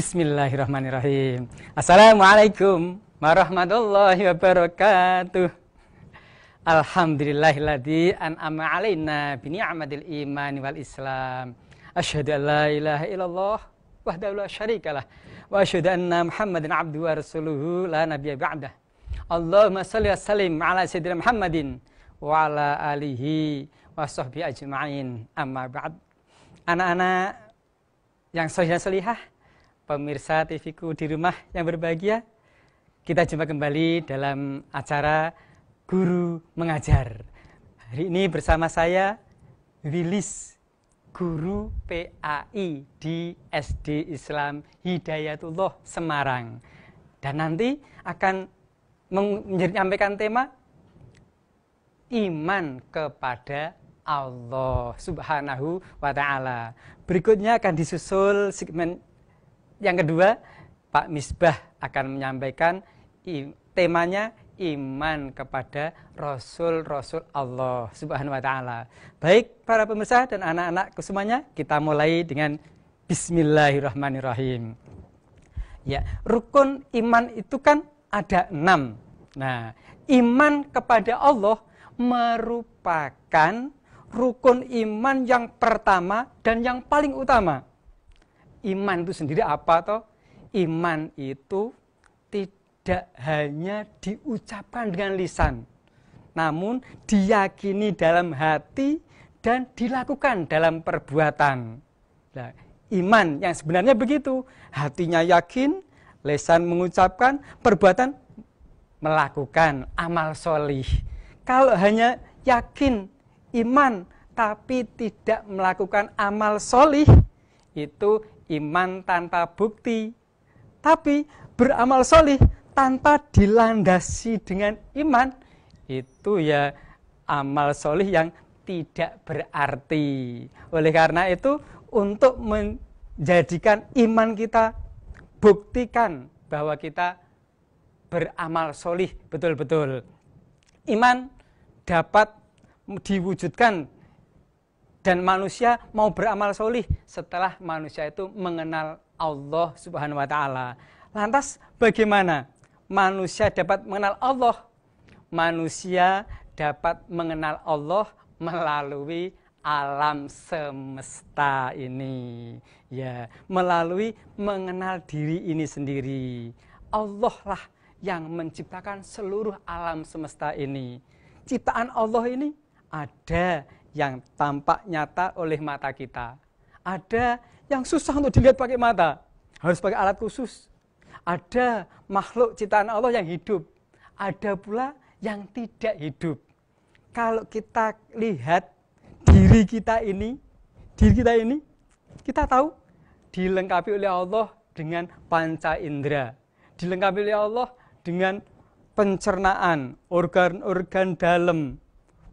Bismillahirrahmanirrahim. Assalamualaikum warahmatullahi wabarakatuh. Alhamdulillahilladzi an'ama alaina bi ni'matil iman wal islam. Asyhadu an la ilaha illallah wahdahu la syarikalah wa asyhadu anna Muhammadan abduhu wa rasuluhu la nabiyya ba'dah. Allahumma shalli wa sallim ala sayyidina Muhammadin wa ala alihi wa sahbihi ajma'in. Amma ba'd. Anak-anak yang soleh dan solihah, pemirsa TV-ku di rumah yang berbahagia, kita jumpa kembali dalam acara Guru Mengajar. Hari ini bersama saya, Wilis, guru PAI di SD Islam Hidayatullah Semarang. Dan nanti akan menyampaikan tema iman kepada Allah Subhanahu wa Ta'ala. Berikutnya akan disusul segmen yang kedua, Pak Misbah akan menyampaikan temanya iman kepada Rasul-Rasul Allah Subhanahu wa Ta'ala. Baik para pemirsa dan anak-anakku semuanya, kita mulai dengan Bismillahirrahmanirrahim. Ya, rukun iman itu kan ada 6. Nah, iman kepada Allah merupakan rukun iman yang pertama dan yang paling utama. Iman itu sendiri apa toh? Iman itu tidak hanya diucapkan dengan lisan, namun diyakini dalam hati dan dilakukan dalam perbuatan. Nah, iman yang sebenarnya begitu, hatinya yakin, lisan mengucapkan, perbuatan melakukan amal solih. Kalau hanya yakin iman tapi tidak melakukan amal solih, itu iman tanpa bukti. Tapi beramal solih tanpa dilandasi dengan iman, itu ya amal solih yang tidak berarti. Oleh karena itu, untuk menjadikan iman kita, buktikan bahwa kita beramal solih betul-betul. Iman dapat diwujudkan dan manusia mau beramal solih setelah manusia itu mengenal Allah Subhanahu wa Ta'ala. Lantas bagaimana manusia dapat mengenal Allah? Manusia dapat mengenal Allah melalui alam semesta ini. Ya, melalui mengenal diri ini sendiri. Allah lah yang menciptakan seluruh alam semesta ini. Ciptaan Allah ini ada yang tampak nyata oleh mata kita. Ada yang susah untuk dilihat pakai mata, harus pakai alat khusus. Ada makhluk ciptaan Allah yang hidup, ada pula yang tidak hidup. Kalau kita lihat diri kita ini, kita tahu dilengkapi oleh Allah dengan panca indera, dilengkapi oleh Allah dengan pencernaan, organ-organ dalam,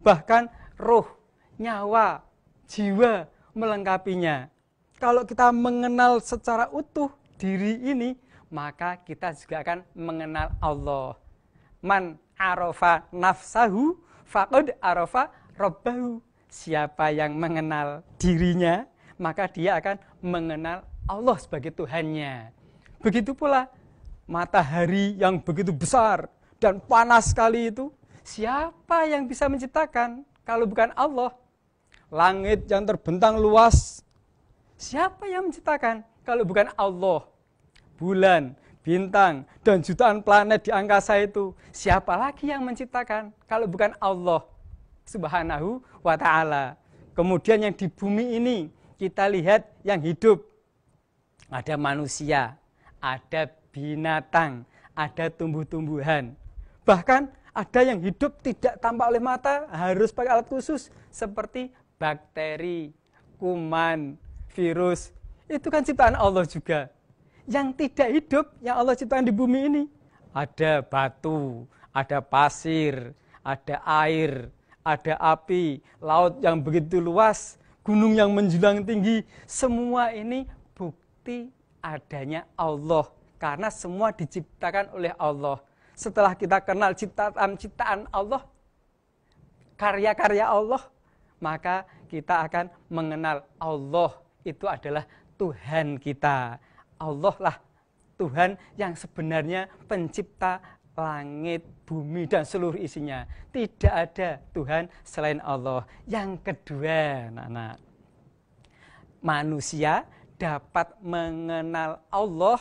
bahkan roh, nyawa, jiwa melengkapinya. Kalau kita mengenal secara utuh diri ini, maka kita juga akan mengenal Allah. Man arafa nafsahu faqad arafa rabbahu. Siapa yang mengenal dirinya, maka dia akan mengenal Allah sebagai Tuhannya. Begitu pula matahari yang begitu besar dan panas sekali itu, siapa yang bisa menciptakan kalau bukan Allah? Langit yang terbentang luas, siapa yang menciptakan kalau bukan Allah? Bulan, bintang, dan jutaan planet di angkasa itu, siapa lagi yang menciptakan kalau bukan Allah Subhanahu wa Ta'ala? Kemudian yang di bumi ini, kita lihat yang hidup. Ada manusia, ada binatang, ada tumbuh-tumbuhan. Bahkan ada yang hidup tidak tampak oleh mata, harus pakai alat khusus, seperti bakteri, kuman, virus. Itu kan ciptaan Allah juga. Yang tidak hidup, yang Allah ciptakan di bumi ini, ada batu, ada pasir, ada air, ada api, laut yang begitu luas, gunung yang menjulang tinggi. Semua ini bukti adanya Allah, karena semua diciptakan oleh Allah. Setelah kita kenal ciptaan Allah, karya-karya Allah, maka kita akan mengenal Allah itu adalah Tuhan kita. Allah lah Tuhan yang sebenarnya pencipta langit, bumi, dan seluruh isinya. Tidak ada Tuhan selain Allah. Yang kedua, anak-anak, manusia dapat mengenal Allah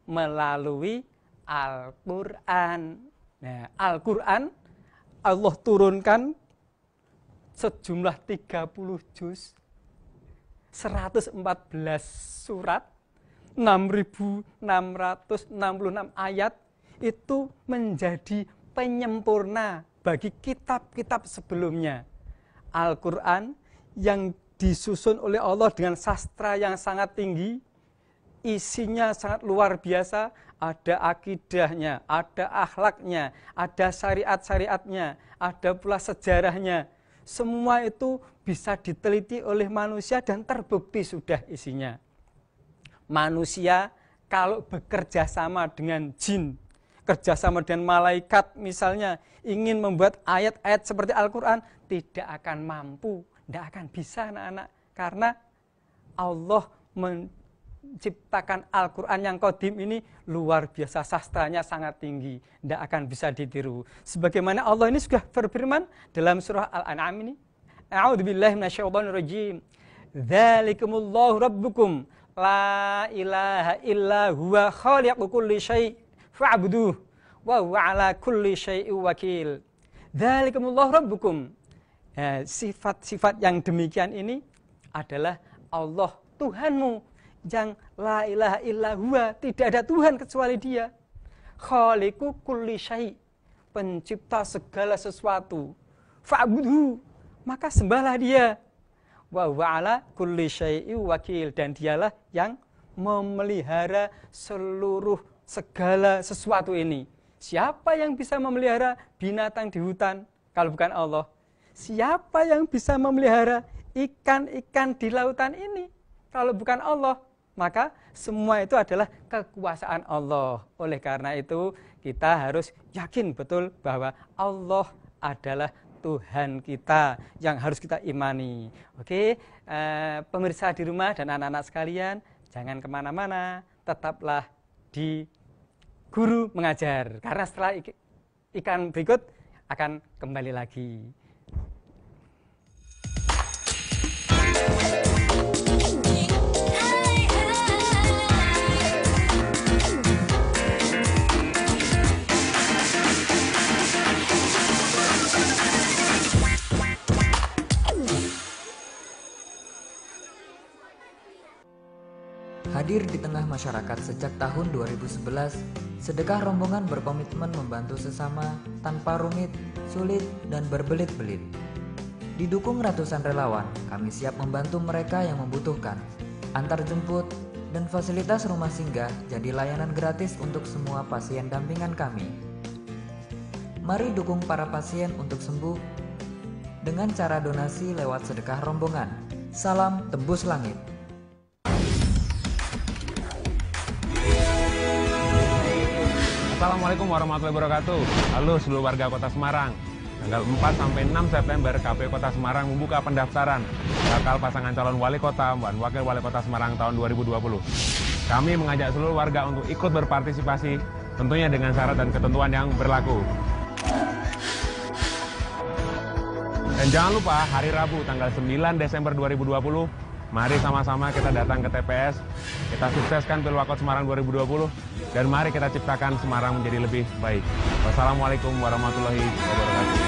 melalui Al-Quran. Nah, Al-Quran Allah turunkan sejumlah 30 juz, 114 surat, 6.666 ayat, itu menjadi penyempurna bagi kitab-kitab sebelumnya. Al-Quran yang disusun oleh Allah dengan sastra yang sangat tinggi, isinya sangat luar biasa, ada akidahnya, ada akhlaknya, ada syariat-syariatnya, ada pula sejarahnya. Semua itu bisa diteliti oleh manusia dan terbukti sudah isinya. Manusia kalau bekerja sama dengan jin, kerjasama dengan malaikat misalnya, ingin membuat ayat-ayat seperti Al-Quran, tidak akan mampu, tidak akan bisa anak-anak. Karena Allah menciptakan Al-Quran yang qadim ini luar biasa, sastranya sangat tinggi, tidak akan bisa ditiru. Sebagaimana Allah ini sudah berfirman dalam surah Al-An'am ini, A'udzubillahi minasyaitonirrajim. Dzalikumullahu rabbukum la ilaha illa huwa khaliqu kulli syai' fa'buduh wa huwa ala kulli syai'in wakil. Dzalikumullahu rabbukum. Sifat-sifat yang demikian ini adalah Allah Tuhanmu yang la ilaha illa huwa, tidak ada Tuhan kecuali Dia. Khaliqu kulli syai', pencipta segala sesuatu. Fa'buduh, maka sembahlah Dia. Wa huwa ala kulli syai'in wakil, dan Dialah yang memelihara seluruh segala sesuatu ini. Siapa yang bisa memelihara binatang di hutan kalau bukan Allah? Siapa yang bisa memelihara ikan-ikan di lautan ini kalau bukan Allah? Maka semua itu adalah kekuasaan Allah. Oleh karena itu kita harus yakin betul bahwa Allah adalah Tuhan kita yang harus kita imani. Oke, pemirsa di rumah dan anak-anak sekalian, jangan kemana-mana, tetaplah di Guru Mengajar. Karena setelah iklan berikut akan kembali lagi. Hadir di tengah masyarakat sejak tahun 2011, sedekah rombongan berkomitmen membantu sesama tanpa rumit, sulit, dan berbelit-belit. Didukung ratusan relawan, kami siap membantu mereka yang membutuhkan. Antar jemput dan fasilitas rumah singgah jadi layanan gratis untuk semua pasien dampingan kami. Mari dukung para pasien untuk sembuh dengan cara donasi lewat sedekah rombongan. Salam tembus langit. Assalamualaikum warahmatullahi wabarakatuh. Halo seluruh warga Kota Semarang. Tanggal 4 sampai 6 September KPU Kota Semarang membuka pendaftaran bakal pasangan calon wali kota dan wakil wali kota Semarang tahun 2020. Kami mengajak seluruh warga untuk ikut berpartisipasi, tentunya dengan syarat dan ketentuan yang berlaku. Dan jangan lupa hari Rabu tanggal 9 Desember 2020, mari sama-sama kita datang ke TPS, kita sukseskan Pilwakot Semarang 2020, dan mari kita ciptakan Semarang menjadi lebih baik. Wassalamualaikum warahmatullahi wabarakatuh.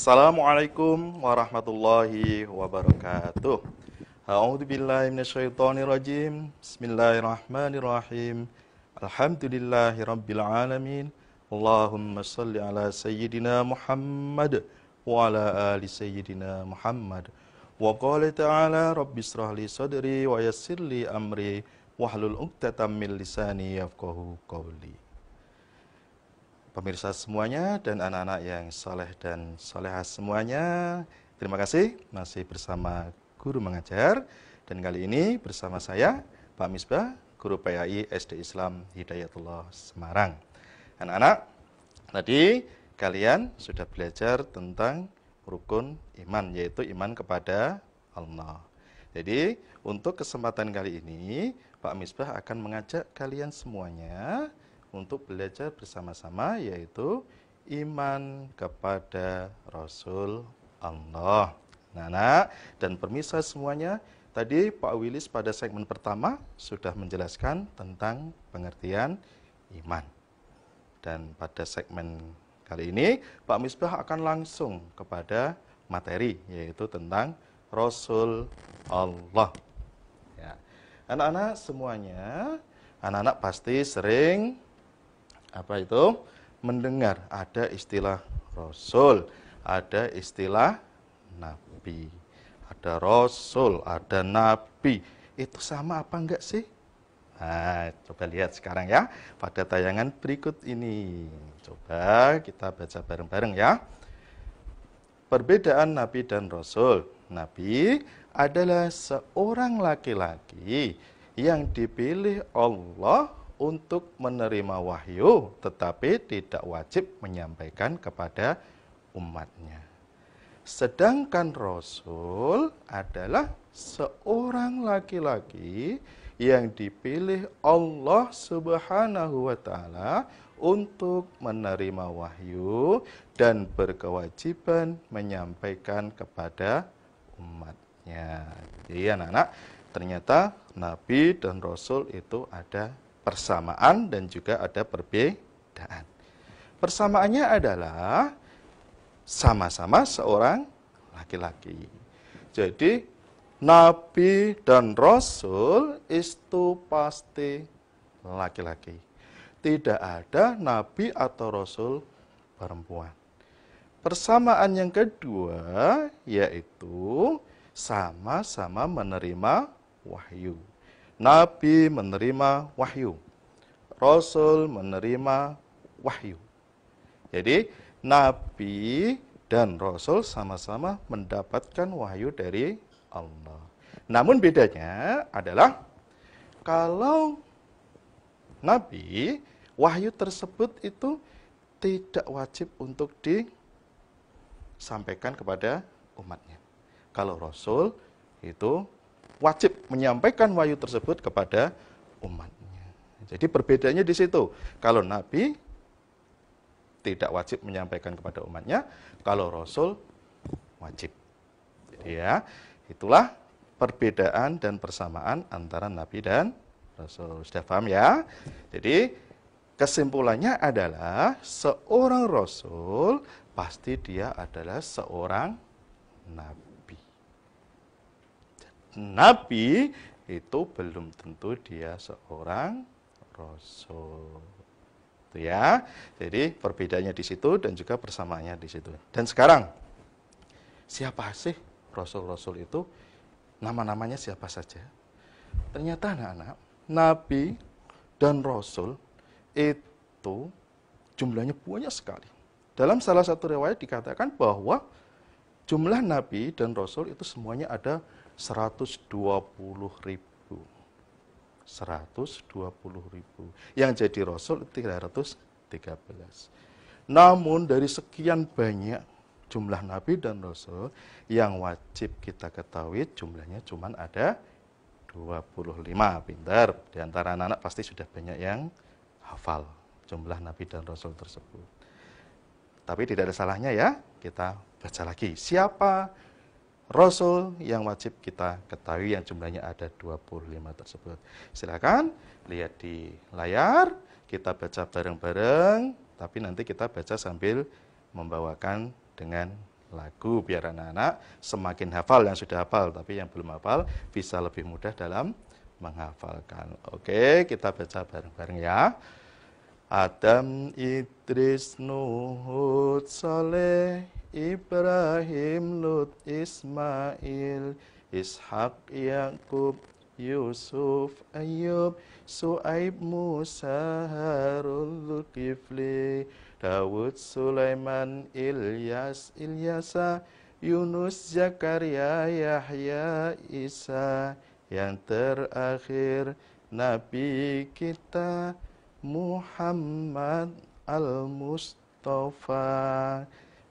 Assalamualaikum warahmatullahi wabarakatuh. A'udzubillahi minasyaitonirrajim. Bismillahirrahmanirrahim. Alhamdulillahirabbil alamin. Allahumma shalli ala sayyidina Muhammad wa ala ali sayyidina Muhammad. Wa qala ta'ala rabbi shrah li sadri wa yassir li amri wahlul 'uqdatam min lisani yafqahu qawli. Pemirsa semuanya dan anak-anak yang saleh dan salehah semuanya, terima kasih masih bersama Guru Mengajar, dan kali ini bersama saya Pak Misbah, Guru PAI SD Islam Hidayatullah Semarang. Anak-anak, tadi kalian sudah belajar tentang rukun iman, yaitu iman kepada Allah. Jadi untuk kesempatan kali ini Pak Misbah akan mengajak kalian semuanya untuk belajar bersama-sama, yaitu iman kepada Rasul Allah. Nah, dan pemirsa semuanya, tadi Pak Wilis pada segmen pertama sudah menjelaskan tentang pengertian iman. Dan pada segmen kali ini Pak Misbah akan langsung kepada materi, yaitu tentang Rasul Allah. Ya. Anak-anak semuanya, anak-anak pasti sering mendengar ada istilah Rasul, ada istilah Nabi. Ada Rasul, ada Nabi. Itu sama apa enggak sih? Nah, coba lihat sekarang ya, pada tayangan berikut ini. Coba kita baca bareng-bareng ya. Perbedaan Nabi dan Rasul. Nabi adalah seorang laki-laki yang dipilih Allah untuk menerima wahyu, tetapi tidak wajib menyampaikan kepada umatnya. Sedangkan Rasul adalah seorang laki-laki yang dipilih Allah Subhanahu wa Ta'ala untuk menerima wahyu dan berkewajiban menyampaikan kepada umatnya. Jadi anak-anak, ternyata Nabi dan Rasul itu ada persamaan dan juga ada perbedaan. Persamaannya adalah sama-sama seorang laki-laki. Jadi Nabi dan Rasul itu pasti laki-laki. Tidak ada Nabi atau Rasul perempuan. Persamaan yang kedua yaitu sama-sama menerima wahyu. Nabi menerima wahyu, Rasul menerima wahyu. Jadi Nabi dan Rasul sama-sama mendapatkan wahyu dari Allah. Namun bedanya adalah kalau Nabi, wahyu tersebut itu tidak wajib untuk disampaikan kepada umatnya. Kalau Rasul itu wajib menyampaikan wahyu tersebut kepada umatnya. Jadi perbedaannya di situ. Kalau Nabi tidak wajib menyampaikan kepada umatnya, kalau Rasul wajib. Jadi ya, itulah perbedaan dan persamaan antara Nabi dan Rasul. Sudah paham ya? Jadi kesimpulannya adalah seorang Rasul pasti dia adalah seorang Nabi. Nabi itu belum tentu dia seorang Rasul. Itu ya. Jadi perbedaannya di situ dan juga persamaannya di situ. Dan sekarang, siapa sih Rasul-Rasul itu? Nama-namanya siapa saja? Ternyata anak-anak, Nabi dan Rasul itu jumlahnya banyak sekali. Dalam salah satu riwayat dikatakan bahwa jumlah Nabi dan Rasul itu semuanya ada 120.000. 120.000. Yang jadi Rasul 313. Namun dari sekian banyak jumlah Nabi dan Rasul, yang wajib kita ketahui jumlahnya cuma ada 25. Pintar, di antara anak-anak pasti sudah banyak yang hafal jumlah Nabi dan Rasul tersebut. Tapi tidak ada salahnya ya, kita baca lagi. Siapa Rasul yang wajib kita ketahui yang jumlahnya ada 25 tersebut. Silakan lihat di layar, kita baca bareng-bareng, tapi nanti kita baca sambil membawakan dengan lagu, biar anak-anak semakin hafal, yang sudah hafal, tapi yang belum hafal bisa lebih mudah dalam menghafalkan. Oke, kita baca bareng-bareng ya. Adam, Idris, Nuh, Hud, Saleh, Ibrahim, Lut, Ismail, Ishak, Yakub, Yusuf, Ayub, Su'aib, Musa, Harun, Zulkifli, Dawud, Sulaiman, Ilyas, Ilyasa, Yunus, Zakaria, Yahya, Isa, yang terakhir Nabi kita Muhammad Al-Mustafa.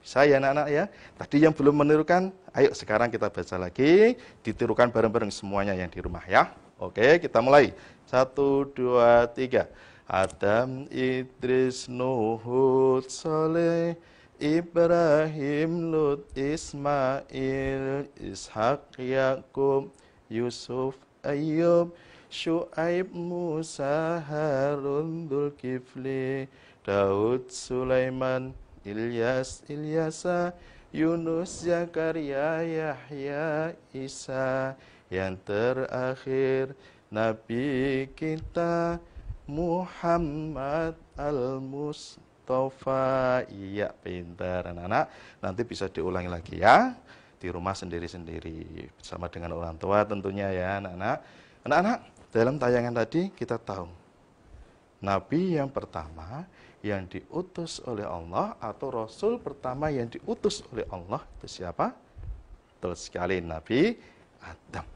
Bisa ya anak-anak ya? Tadi yang belum menirukan, ayo sekarang kita baca lagi, ditirukan bareng-bareng semuanya yang di rumah ya. Oke, kita mulai. 1, 2, 3. Adam, Idris, Nuh, Hud, Saleh, Ibrahim, Lut, Ismail, Ishak, Yakub, Yusuf, Ayub, Syu'aib, Musa, Harun, Zulkifli, Daud, Sulaiman, Ilyas, Ilyasa, Yunus, Zakaria, Yahya, Isa, yang terakhir Nabi kita Muhammad Al-Mustafa. Iya, pintar anak-anak. Nanti bisa diulangi lagi ya di rumah sendiri-sendiri bersama dengan orang tua tentunya ya anak-anak. Anak-anak, dalam tayangan tadi kita tahu Nabi yang pertama yang diutus oleh Allah atau Rasul pertama yang diutus oleh Allah itu siapa? Betul sekali, Nabi Adam.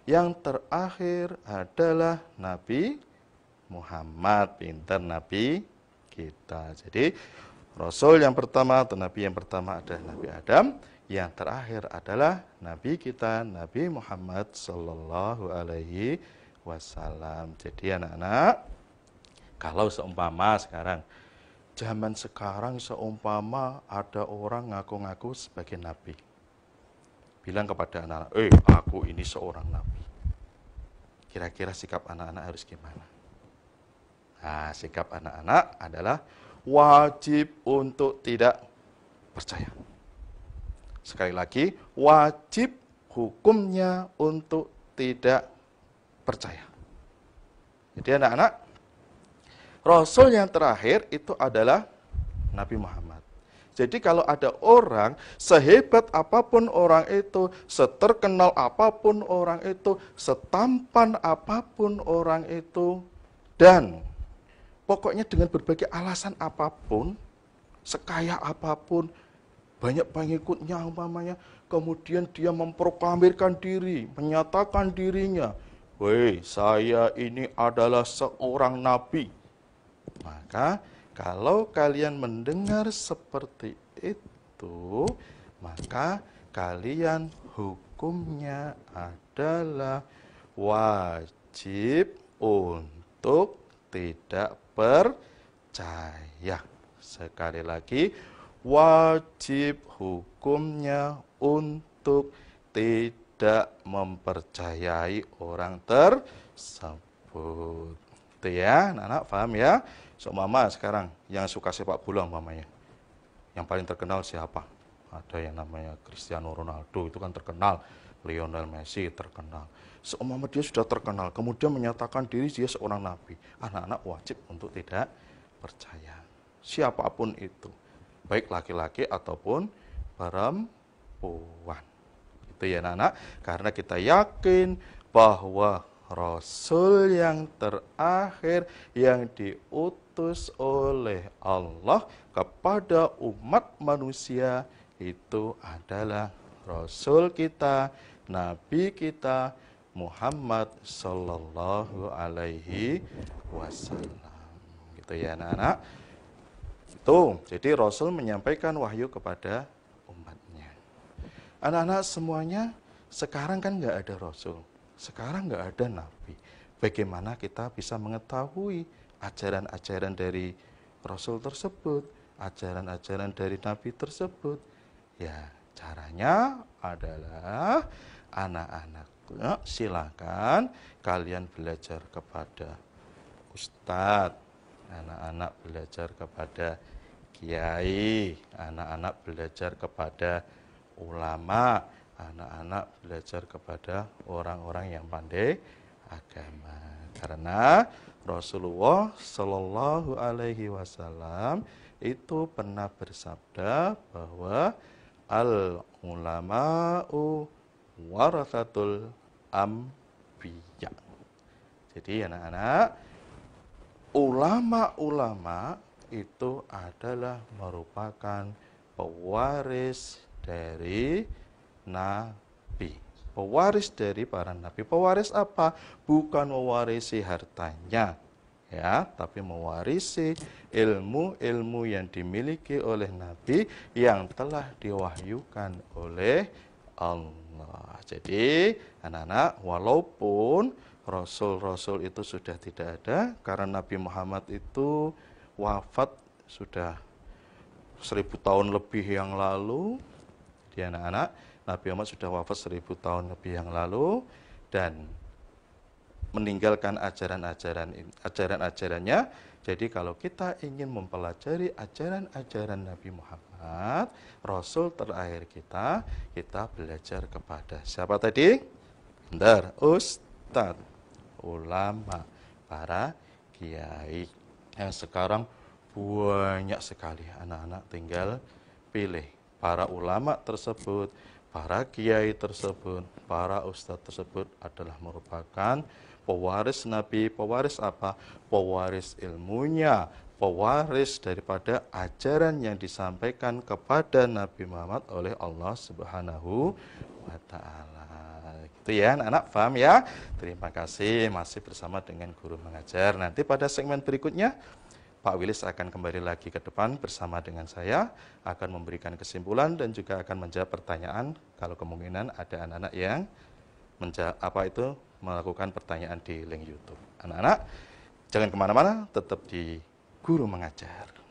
Yang terakhir adalah Nabi Muhammad, pintar Nabi kita. Jadi Rasul yang pertama atau Nabi yang pertama adalah Nabi Adam. Yang terakhir adalah Nabi kita, Nabi Muhammad Sallallahu Alaihi Wasallam. Jadi anak-anak, kalau seumpama sekarang, zaman sekarang seumpama ada orang ngaku-ngaku sebagai Nabi, bilang kepada anak-anak, aku ini seorang Nabi. Kira-kira sikap anak-anak harus gimana? Nah, sikap anak-anak adalah wajib untuk tidak percaya. Sekali lagi, wajib hukumnya untuk tidak percaya. Jadi anak-anak, Rasul yang terakhir itu adalah Nabi Muhammad. Jadi kalau ada orang, sehebat apapun orang itu, seterkenal apapun orang itu, setampan apapun orang itu, dan pokoknya dengan berbagai alasan apapun, sekaya apapun, banyak pengikutnya umpamanya, kemudian dia memproklamirkan diri, menyatakan dirinya, saya ini adalah seorang nabi. Maka kalau kalian mendengar seperti itu, maka kalian hukumnya adalah wajib untuk tidak percaya. Sekali lagi, wajib hukumnya untuk tidak mempercayai orang tersebut. Itu ya, anak-anak paham ya? Mama sekarang yang suka sepak bola mamanya, yang paling terkenal siapa? Ada yang namanya Cristiano Ronaldo, itu kan terkenal. Lionel Messi terkenal. Seumpama dia sudah terkenal, kemudian menyatakan diri dia seorang nabi, anak-anak wajib untuk tidak percaya. Siapapun itu, baik laki-laki ataupun perempuan. Itu ya anak-anak, karena kita yakin bahwa Rasul yang terakhir yang diutus oleh Allah kepada umat manusia itu adalah Rasul kita, Nabi kita, Muhammad Sallallahu Alaihi Wasallam. Gitu ya anak-anak. Itu, jadi Rasul menyampaikan wahyu kepada umatnya. Anak-anak semuanya, sekarang kan nggak ada Rasul. Sekarang nggak ada Nabi. Bagaimana kita bisa mengetahui ajaran-ajaran dari Rasul tersebut, ajaran-ajaran dari Nabi tersebut? Ya, caranya adalah anak-anak silakan kalian belajar kepada ustadz, anak-anak belajar kepada kiai, anak-anak belajar kepada ulama, anak-anak belajar kepada orang-orang yang pandai agama. Karena Rasulullah Shallallahu Alaihi Wasallam itu pernah bersabda bahwa al ulama'u warathatul anbiya. Jadi anak-anak, ulama-ulama itu adalah merupakan pewaris dari nabi. Pewaris dari para nabi. Pewaris apa? Bukan mewarisi hartanya, ya, tapi mewarisi ilmu-ilmu yang dimiliki oleh nabi yang telah diwahyukan oleh Allah. Jadi, anak-anak, walaupun rasul-rasul itu sudah tidak ada, karena Nabi Muhammad itu wafat sudah 1000 tahun lebih yang lalu. Di anak-anak, Nabi Muhammad sudah wafat 1000 tahun lebih yang lalu dan meninggalkan ajaran-ajarannya. Jadi kalau kita ingin mempelajari ajaran-ajaran Nabi Muhammad, Rasul terakhir kita belajar kepada siapa tadi? Benar, Ustadz, ulama, para kiai. Yang sekarang banyak sekali anak-anak, tinggal pilih. Para ulama tersebut, para kiai tersebut, para ustadz tersebut adalah merupakan pewaris Nabi. Pewaris apa? Pewaris ilmunya, pewaris daripada ajaran yang disampaikan kepada Nabi Muhammad oleh Allah Subhanahu wa Ta'ala. Gitu ya, anak-anak, paham ya? Terima kasih, masih bersama dengan guru mengajar. Nanti pada segmen berikutnya Pak Wilis akan kembali lagi ke depan bersama dengan saya, akan memberikan kesimpulan dan juga akan menjawab pertanyaan kalau kemungkinan ada anak-anak yang melakukan pertanyaan di link YouTube. Anak-anak, jangan kemana-mana, tetap di Guru Mengajar.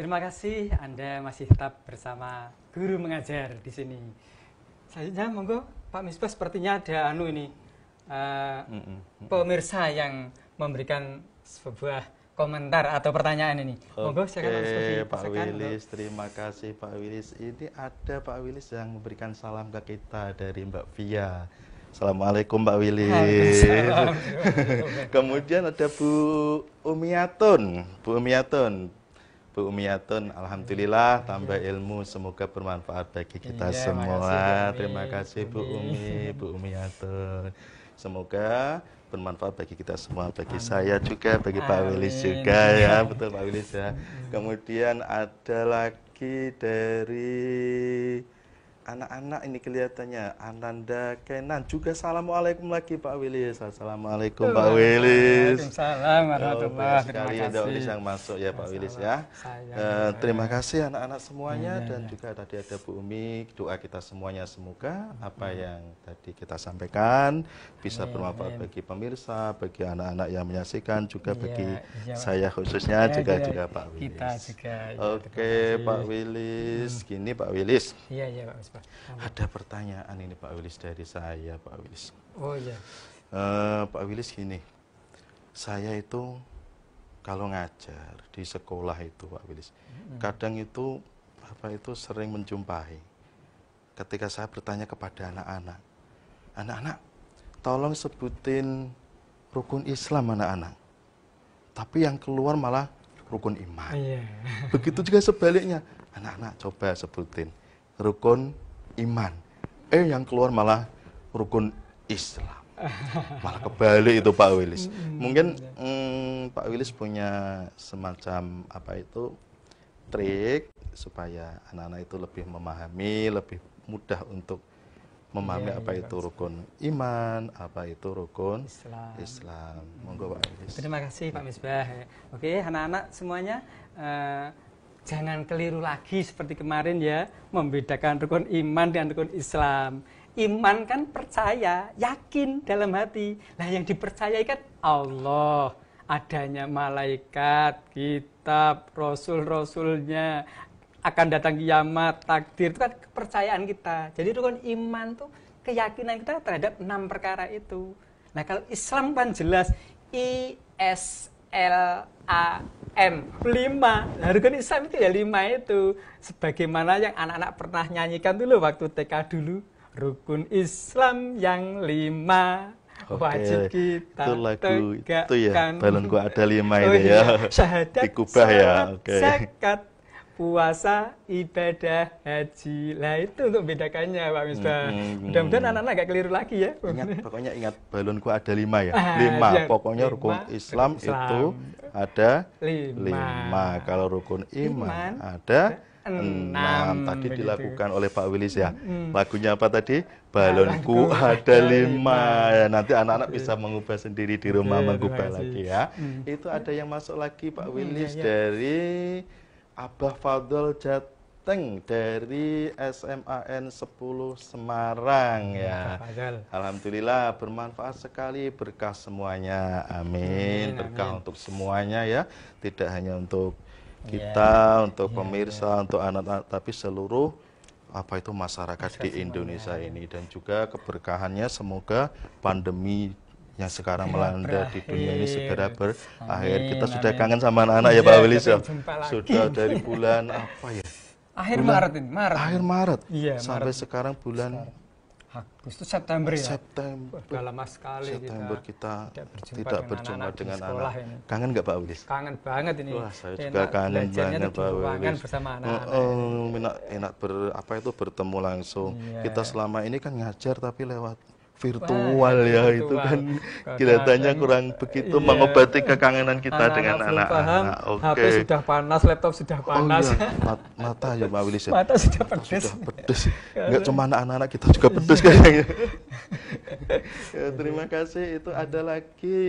Terima kasih Anda masih tetap bersama Guru Mengajar di sini. Selanjutnya monggo Pak Misbah, sepertinya ada pemirsa yang memberikan sebuah komentar atau pertanyaan ini. Monggo silakan Pak Wilis, terima kasih Pak Wilis. Ini ada Pak Wilis yang memberikan salam ke kita dari Mbak Via. Assalamualaikum Mbak Wilis. Kemudian ada Bu Umiatun. Bu Umiatun, alhamdulillah tambah ilmu, semoga bermanfaat bagi kita semua. Terima kasih Bu Umiatun. Semoga bermanfaat bagi kita semua, bagi saya juga, bagi Pak Wilis juga ya, betul Pak Wilis ya. Kemudian ada lagi dari anak-anak ini kelihatannya Ananda Kenan juga assalamualaikum lagi Pak Wilis. Assalamualaikum Pak Wilis. Waalaikumsalam warahmatullahi Sekali ada Wilis yang masuk ya Pak Wilis ya. Terima kasih anak-anak semuanya dan juga tadi ada Bu Umi. Doa kita semuanya semoga apa yang tadi kita sampaikan bisa bermanfaat bagi pemirsa, bagi anak-anak yang menyaksikan, juga bagi saya khususnya juga Pak Wilis. Kita juga. Oke Pak Wilis, gini Pak Wilis. Iya Pak Misbah. Ada pertanyaan ini Pak Wilis dari saya Pak Wilis. Oh iya. Pak Wilis gini, saya itu kalau ngajar di sekolah itu Pak Wilis, kadang itu Bapak itu sering menjumpai ketika saya bertanya kepada anak-anak, tolong sebutin rukun Islam anak-anak, tapi yang keluar malah rukun iman. Begitu juga sebaliknya, anak-anak coba sebutin rukun iman, yang keluar malah rukun Islam. Malah kebalik itu Pak Wilis. Mungkin Pak Wilis punya semacam apa itu trik supaya anak-anak itu lebih memahami, lebih mudah untuk memahami apa itu rukun iman, apa itu rukun Islam. Monggo Pak Wilis. Terima kasih Pak Misbah. Oke, anak-anak semuanya jangan keliru lagi seperti kemarin ya, membedakan rukun iman dengan rukun Islam. Iman kan percaya, yakin dalam hati. Nah yang dipercayai kan Allah, adanya malaikat, kitab, rasul-rasulnya, akan datang kiamat, takdir, itu kan kepercayaan kita. Jadi rukun iman tuh keyakinan kita terhadap 6 perkara itu. Nah kalau Islam kan jelas ISLAM 5. Nah, rukun Islam itu ya 5 itu. Sebagaimana yang anak-anak pernah nyanyikan dulu waktu TK dulu. Rukun Islam yang 5 wajib kita itu lagu tegakkan. Itu ya, balonku ada 5 itu ya. Syahadat, Dikubah ya. zakat, puasa, ibadah, haji. Lah itu untuk bedakannya Pak Misbah. Mudah-mudahan anak-anak gak keliru lagi ya. Pokoknya ingat balonku ada 5 ya. 5. Pokoknya rukun Islam itu ada 5. Kalau rukun iman ada 6. Tadi dilakukan oleh Pak Wilis ya. Lagunya apa tadi? Balonku ada 5. Ya, nanti anak-anak bisa mengubah sendiri di rumah, mengubah lagi ya. Itu ada yang masuk lagi Pak Wilis dari Abah Fadl Jateng dari SMAN 10 Semarang ya. Alhamdulillah bermanfaat sekali, berkah semuanya. Amin. Berkah untuk semuanya ya. Tidak hanya untuk kita, untuk pemirsa, untuk anak-anak, tapi seluruh apa itu masyarakat di Indonesia ini, dan juga keberkahannya semoga pandemi yang sekarang melanda di dunia ini segera berakhir. Kita sudah kangen sama anak-anak ya Pak Wilis ya. Sudah dari bulan apa ya? Akhir Maret ini, Akhir Maret. Iya, sampai sekarang bulan Agustus, September ya. September. Udah lama sekali kita tidak tidak berjumpa dengan anak. Ini. Kangen nggak Pak Wilis? Kangen banget ini. Wah, saya juga kangen banget Pak Wilis. Bersama anak-anak. Enak bertemu langsung. Kita selama ini kan ngajar tapi lewat virtual ya, itu kan kelihatannya kurang begitu mengobati kekangenan kita dengan anak-anak. HP sudah panas, laptop sudah panas. Mata ya Pak Wilis ya. Mata sudah pedes. Enggak cuma anak-anak, kita juga pedes kayaknya. Ya, terima kasih. Itu ada lagi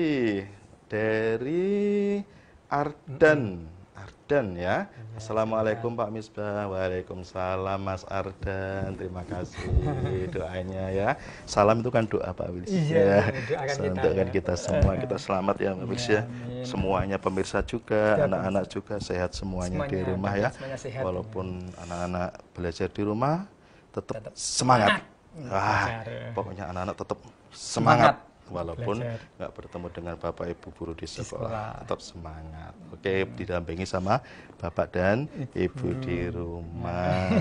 dari Ardan ya. Assalamualaikum Pak Misbah. Waalaikumsalam Mas Ardan. Terima kasih doanya ya. Salam itu kan doa Pak Wilis ya. Doakan kita semua, kita selamat ya Pak Wilis ya. Semuanya pemirsa juga, anak-anak juga sehat semuanya di rumah ya. Walaupun anak-anak belajar di rumah tetap semangat. Pokoknya anak-anak tetap semangat. Walaupun nggak bertemu dengan Bapak Ibu guru di sekolah, tetap semangat. Oke, didampingi sama Bapak dan Ibu di rumah.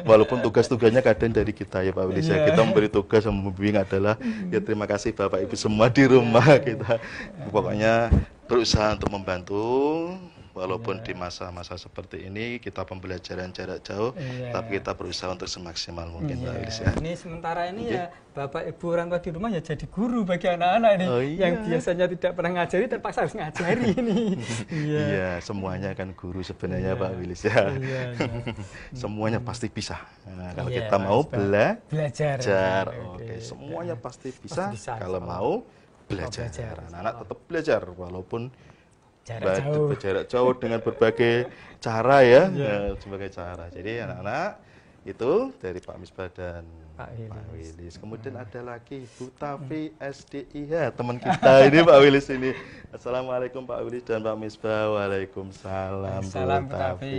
Walaupun tugas-tugasnya kadang dari kita ya Pak Wilis ya. Kita memberi tugas yang membimbing adalah ya terima kasih Bapak Ibu semua di rumah kita. Pokoknya berusaha untuk membantu walaupun di masa-masa seperti ini kita pembelajaran jarak jauh, tapi kita berusaha untuk semaksimal mungkin Pak Wilis ya. Ini sementara ini ya Bapak Ibu orang tua di rumah ya jadi guru bagi anak-anak ini yang biasanya tidak pernah ngajari terpaksa harus ngajari ini. Iya, semuanya kan guru sebenarnya Pak Wilis ya. Semuanya pasti bisa. Nah, kalau kita mau belajar, oke, semuanya pasti bisa kalau mau belajar. Anak-anak tetap belajar walaupun jarak jauh dengan berbagai cara ya, sebagai cara. Jadi anak-anak itu dari Pak Misbah dan Pak Wilis. Kemudian ada lagi Bu Tafi SDIH, teman kita ini Pak Wilis ini. Assalamualaikum Pak Wilis dan Pak Misbah. Waalaikumsalam Bu Tafi.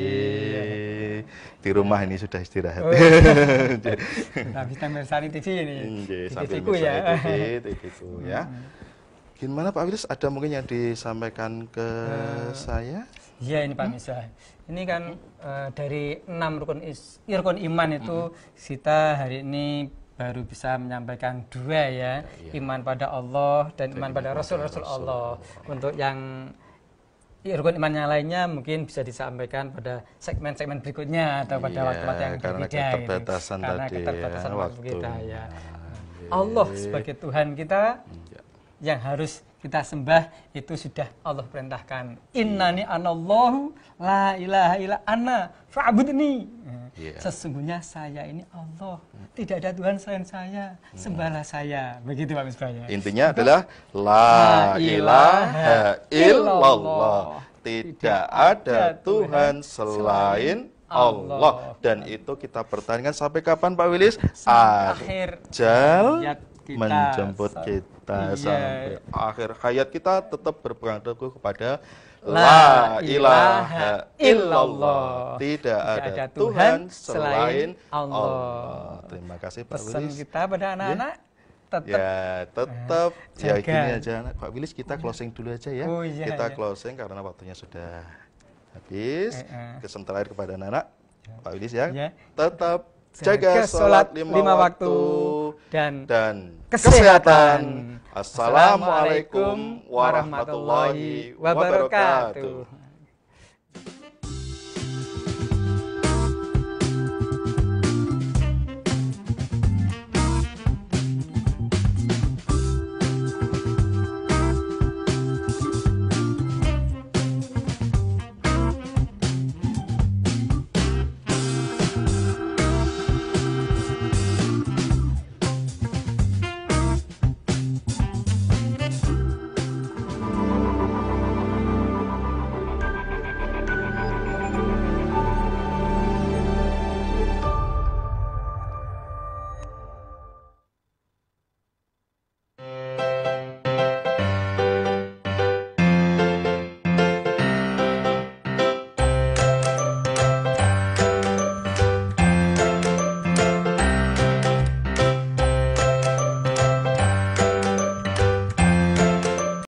Di rumah ini sudah istirahat. Habis Mersani TV ini. Sambil Mersani TV ya. Gimana Pak Wilis, ada mungkin yang disampaikan ke saya? Iya ini Pak Misbah. Ini kan dari 6 rukun iman itu kita hari ini baru bisa menyampaikan 2 ya. Iman pada Allah dan iman pada Rasul-Rasul Allah. Untuk yang rukun iman yang lainnya mungkin bisa disampaikan pada segmen-segmen berikutnya atau pada waktu-waktu yang berbeda. Karena keterbatasan waktu kita ya. Allah sebagai Tuhan kita yang harus kita sembah itu sudah Allah perintahkan. Innani anallahu la ilaha illa ana fa'budni. Sesungguhnya saya ini Allah, tidak ada Tuhan selain saya, sembahlah saya. Begitu Pak Misbah. Intinya adalah la ilaha illallah. Tidak ada Tuhan selain Allah. Dan itu kita pertahankan sampai kapan Pak Wilis? Akhir menjemput kita sampai akhir hayat kita tetap berpegang teguh kepada la ilaha illallah. Tidak ada Tuhan selain Allah. Terima kasih Pak Wilis. Pesan kita pada anak-anak tetap ya gini aja Pak Wilis, kita closing dulu aja ya. Kita closing karena waktunya sudah habis. Kesan terakhir kepada anak-anak Pak Wilis ya. Tetap jaga sholat 5 waktu dan kesehatan. Assalamualaikum warahmatullahi wabarakatuh.